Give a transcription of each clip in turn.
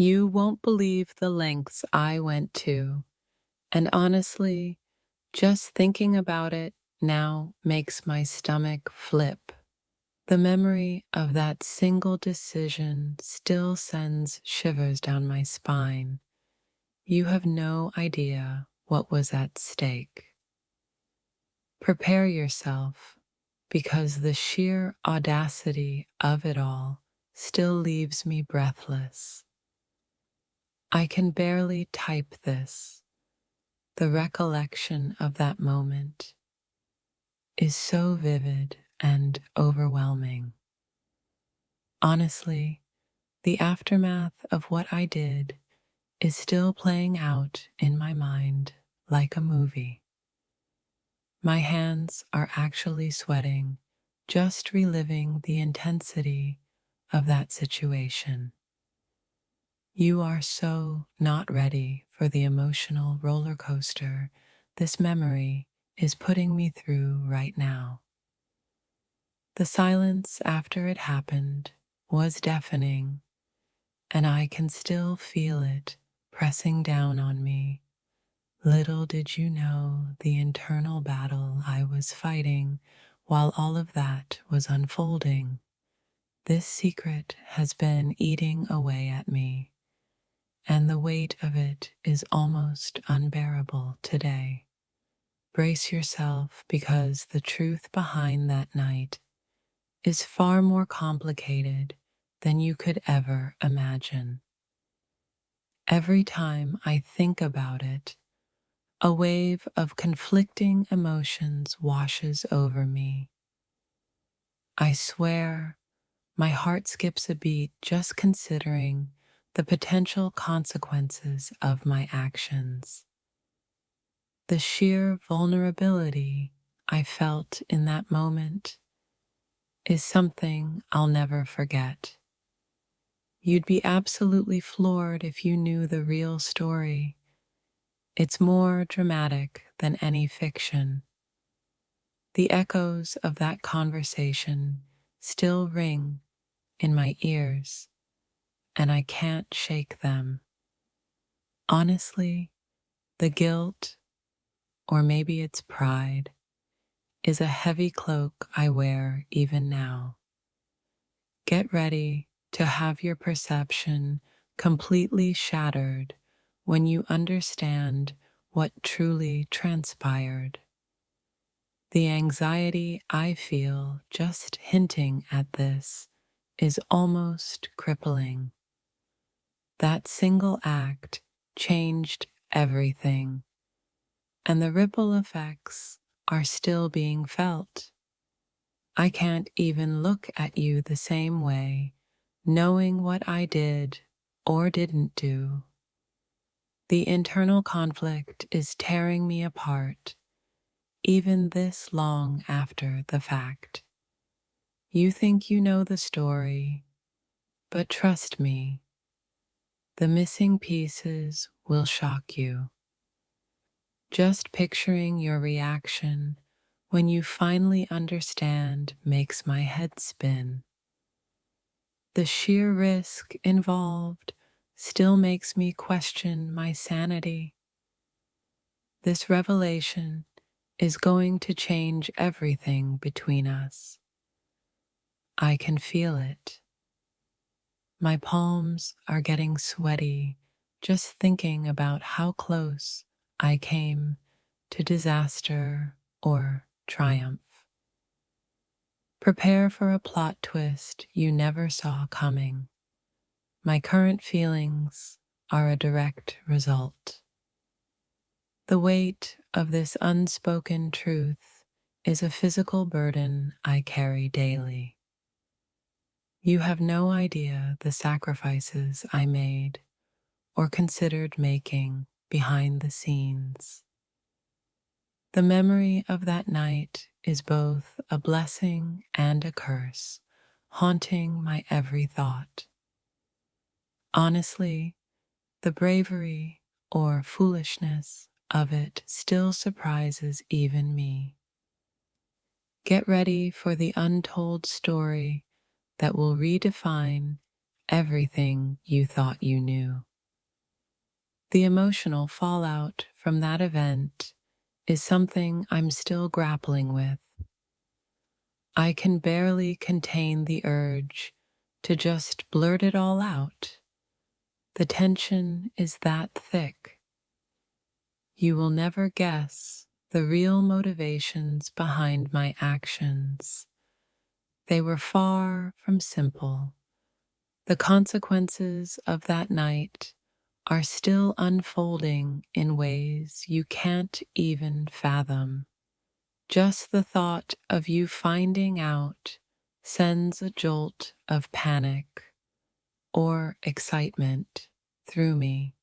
You won't believe the lengths I went to, and honestly, just thinking about it now makes my stomach flip. The memory of that single decision still sends shivers down my spine. You have no idea what was at stake. Prepare yourself, because the sheer audacity of it all still leaves me breathless. I can barely type this. The recollection of that moment is so vivid and overwhelming. Honestly, the aftermath of what I did is still playing out in my mind like a movie. My hands are actually sweating, just reliving the intensity of that situation. You are so not ready for the emotional roller coaster this memory is putting me through right now. The silence after it happened was deafening, and I can still feel it pressing down on me. Little did you know the internal battle I was fighting while all of that was unfolding. This secret has been eating away at me, and the weight of it is almost unbearable today. Brace yourself, because the truth behind that night is far more complicated than you could ever imagine. Every time I think about it, a wave of conflicting emotions washes over me. I swear, my heart skips a beat just considering the potential consequences of my actions. The sheer vulnerability I felt in that moment is something I'll never forget. You'd be absolutely floored if you knew the real story. It's more dramatic than any fiction. The echoes of that conversation still ring in my ears, and I can't shake them. Honestly, the guilt, or maybe it's pride, is a heavy cloak I wear even now. Get ready to have your perception completely shattered when you understand what truly transpired. The anxiety I feel just hinting at this is almost crippling. That single act changed everything, and the ripple effects are still being felt. I can't even look at you the same way, knowing what I did or didn't do. The internal conflict is tearing me apart, even this long after the fact. You think you know the story, but trust me, the missing pieces will shock you. Just picturing your reaction when you finally understand makes my head spin. The sheer risk involved still makes me question my sanity. This revelation is going to change everything between us. I can feel it. My palms are getting sweaty just thinking about how close I came to disaster or triumph. Prepare for a plot twist you never saw coming. My current feelings are a direct result. The weight of this unspoken truth is a physical burden I carry daily. You have no idea the sacrifices I made or considered making behind the scenes. The memory of that night is both a blessing and a curse, haunting my every thought. Honestly, the bravery or foolishness of it still surprises even me. Get ready for the untold story that will redefine everything you thought you knew. The emotional fallout from that event is something I'm still grappling with. I can barely contain the urge to just blurt it all out. The tension is that thick. You will never guess the real motivations behind my actions. They were far from simple. The consequences of that night are still unfolding in ways you can't even fathom. Just the thought of you finding out sends a jolt of panic or excitement through me.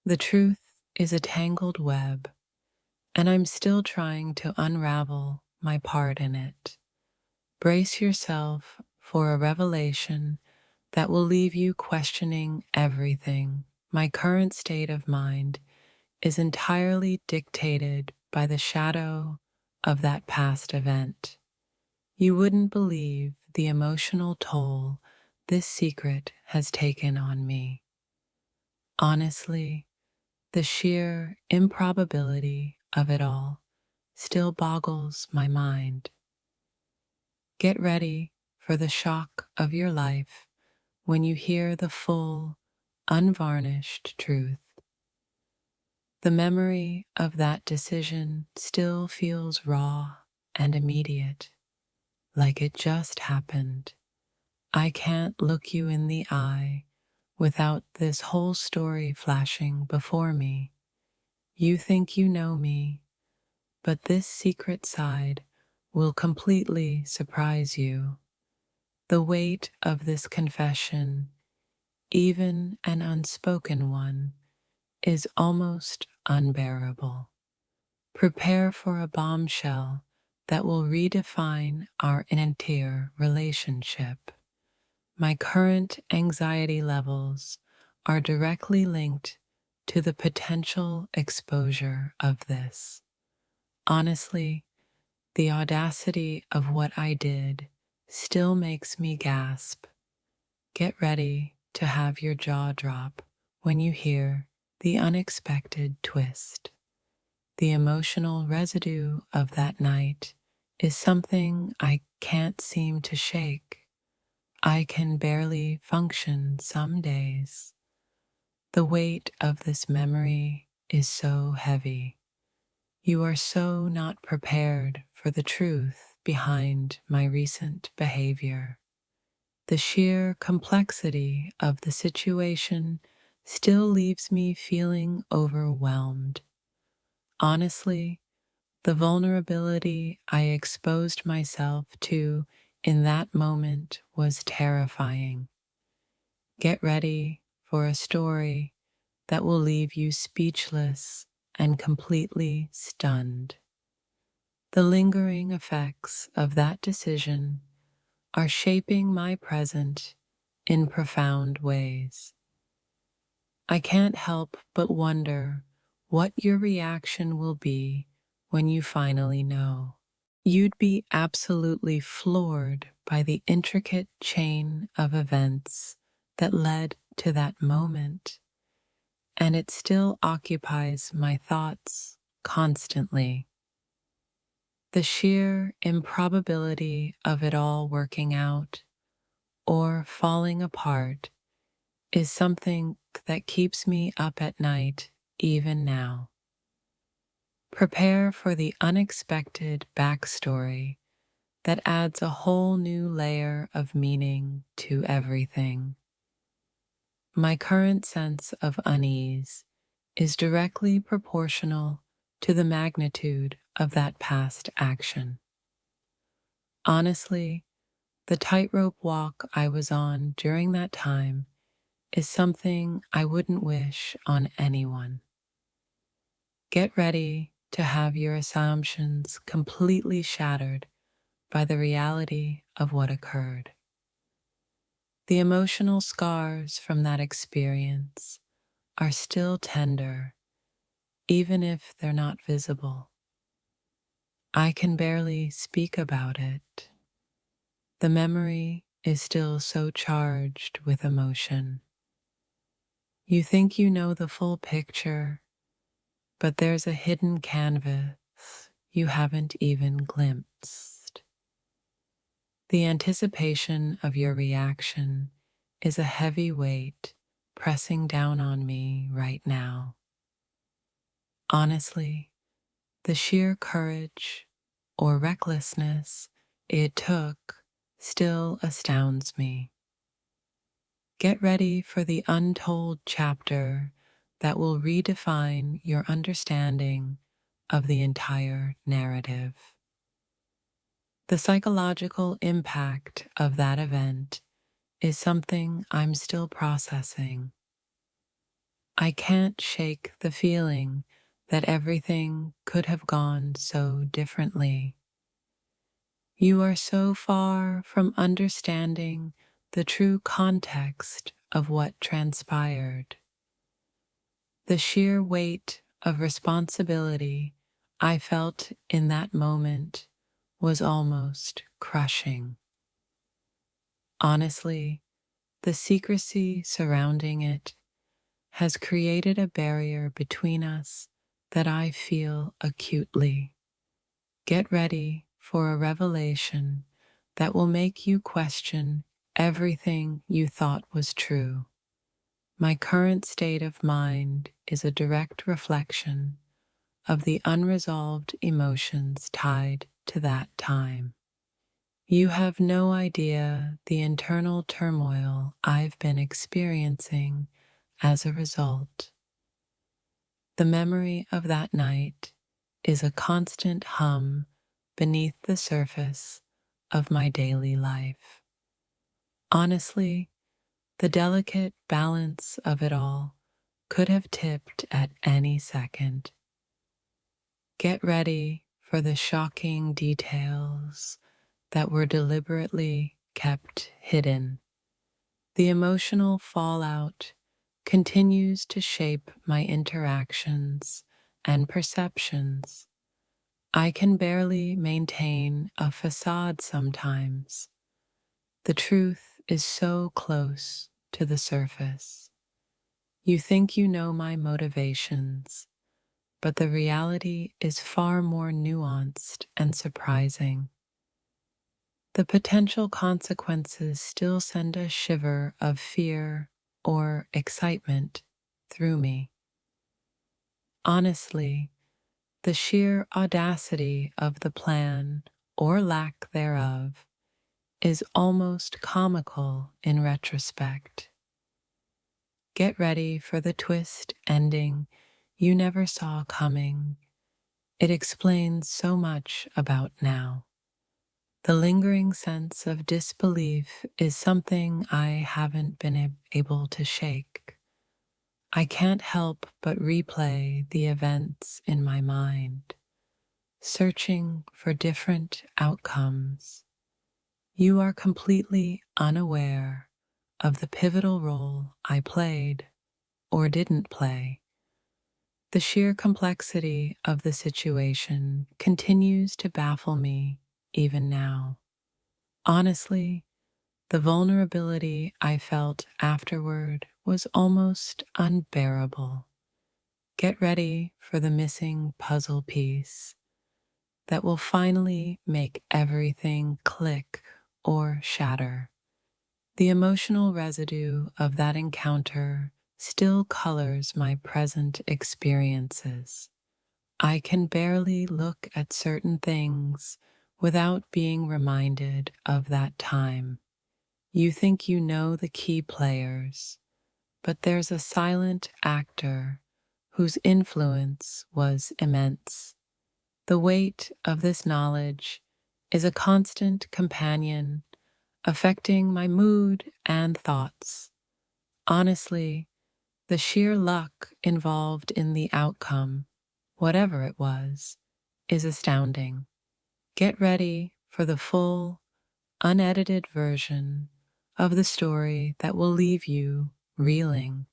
The truth is a tangled web, and I'm still trying to unravel my part in it. Brace yourself for a revelation that will leave you questioning everything. My current state of mind is entirely dictated by the shadow of that past event. You wouldn't believe the emotional toll this secret has taken on me. Honestly, the sheer improbability of it all still boggles my mind. Get ready for the shock of your life when you hear the full, unvarnished truth. The memory of that decision still feels raw and immediate, like it just happened. I can't look you in the eye without this whole story flashing before me. You think you know me, but this secret side will completely surprise you. The weight of this confession, even an unspoken one, is almost unbearable. Prepare for a bombshell that will redefine our entire relationship. My current anxiety levels are directly linked to the potential exposure of this. Honestly, the audacity of what I did still makes me gasp. Get ready to have your jaw drop when you hear the unexpected twist. The emotional residue of that night is something I can't seem to shake. I can barely function some days. The weight of this memory is so heavy. You are so not prepared for the truth behind my recent behavior. The sheer complexity of the situation still leaves me feeling overwhelmed. Honestly, the vulnerability I exposed myself to in that moment was terrifying. Get ready for a story that will leave you speechless and completely stunned. The lingering effects of that decision are shaping my present in profound ways. I can't help but wonder what your reaction will be when you finally know. You'd be absolutely floored by the intricate chain of events that led to that moment, and it still occupies my thoughts constantly. The sheer improbability of it all working out or falling apart is something that keeps me up at night even now. Prepare for the unexpected backstory that adds a whole new layer of meaning to everything. My current sense of unease is directly proportional to the magnitude of that past action. Honestly, the tightrope walk I was on during that time is something I wouldn't wish on anyone. Get ready to have your assumptions completely shattered by the reality of what occurred. The emotional scars from that experience are still tender, even if they're not visible. I can barely speak about it. The memory is still so charged with emotion. You think you know the full picture, but there's a hidden canvas you haven't even glimpsed. The anticipation of your reaction is a heavy weight pressing down on me right now. Honestly, the sheer courage or recklessness it took still astounds me. Get ready for the untold chapter that will redefine your understanding of the entire narrative. The psychological impact of that event is something I'm still processing. I can't shake the feeling that everything could have gone so differently. You are so far from understanding the true context of what transpired. The sheer weight of responsibility I felt in that moment was almost crushing. Honestly, the secrecy surrounding it has created a barrier between us that I feel acutely. Get ready for a revelation that will make you question everything you thought was true. My current state of mind is a direct reflection of the unresolved emotions tied to that time. You have no idea the internal turmoil I've been experiencing as a result. The memory of that night is a constant hum beneath the surface of my daily life. Honestly, the delicate balance of it all could have tipped at any second. Get ready for the shocking details that were deliberately kept hidden. The emotional fallout continues to shape my interactions and perceptions. I can barely maintain a facade sometimes. The truth is so close to the surface. You think you know my motivations, but the reality is far more nuanced and surprising. The potential consequences still send a shiver of fear or excitement through me. Honestly, the sheer audacity of the plan, or lack thereof, is almost comical in retrospect. Get ready for the twist ending you never saw coming. It explains so much about now. The lingering sense of disbelief is something I haven't been able to shake. I can't help but replay the events in my mind, searching for different outcomes. You are completely unaware of the pivotal role I played or didn't play. The sheer complexity of the situation continues to baffle me even now. Honestly, the vulnerability I felt afterward was almost unbearable. Get ready for the missing puzzle piece that will finally make everything click or shatter. The emotional residue of that encounter still colors my present experiences. I can barely look at certain things without being reminded of that time. You think you know the key players, but there's a silent actor whose influence was immense. The weight of this knowledge is a constant companion, affecting my mood and thoughts. Honestly, the sheer luck involved in the outcome, whatever it was, is astounding. Get ready for the full, unedited version of the story that will leave you reeling.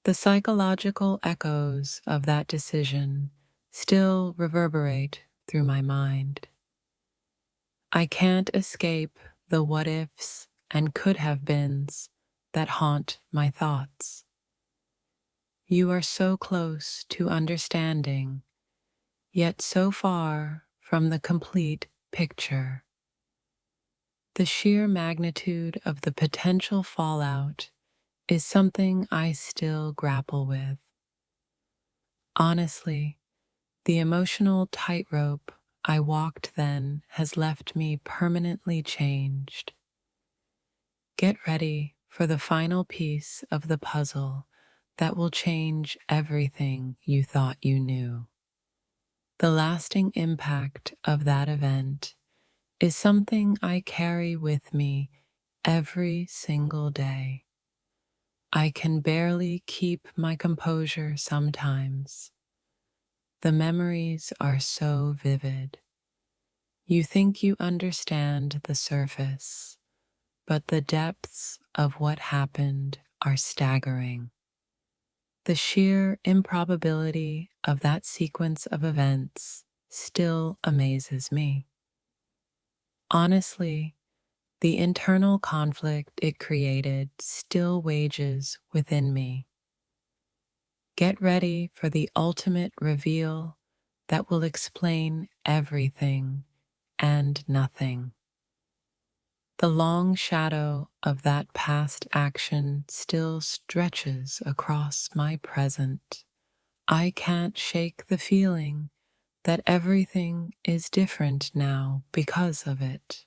The psychological echoes of that decision still reverberate through my mind. I can't escape the what ifs and could have beens that haunt my thoughts. You are so close to understanding, yet so far from the complete picture. The sheer magnitude of the potential fallout is something I still grapple with. Honestly, the emotional tightrope I walked then has left me permanently changed. Get ready for the final piece of the puzzle that will change everything you thought you knew. The lasting impact of that event is something I carry with me every single day. I can barely keep my composure sometimes. The memories are so vivid. You think you understand the surface, but the depths of what happened are staggering. The sheer improbability of that sequence of events still amazes me. Honestly, the internal conflict it created still wages within me. Get ready for the ultimate reveal that will explain everything and nothing. The long shadow of that past action still stretches across my present. I can't shake the feeling that everything is different now because of it.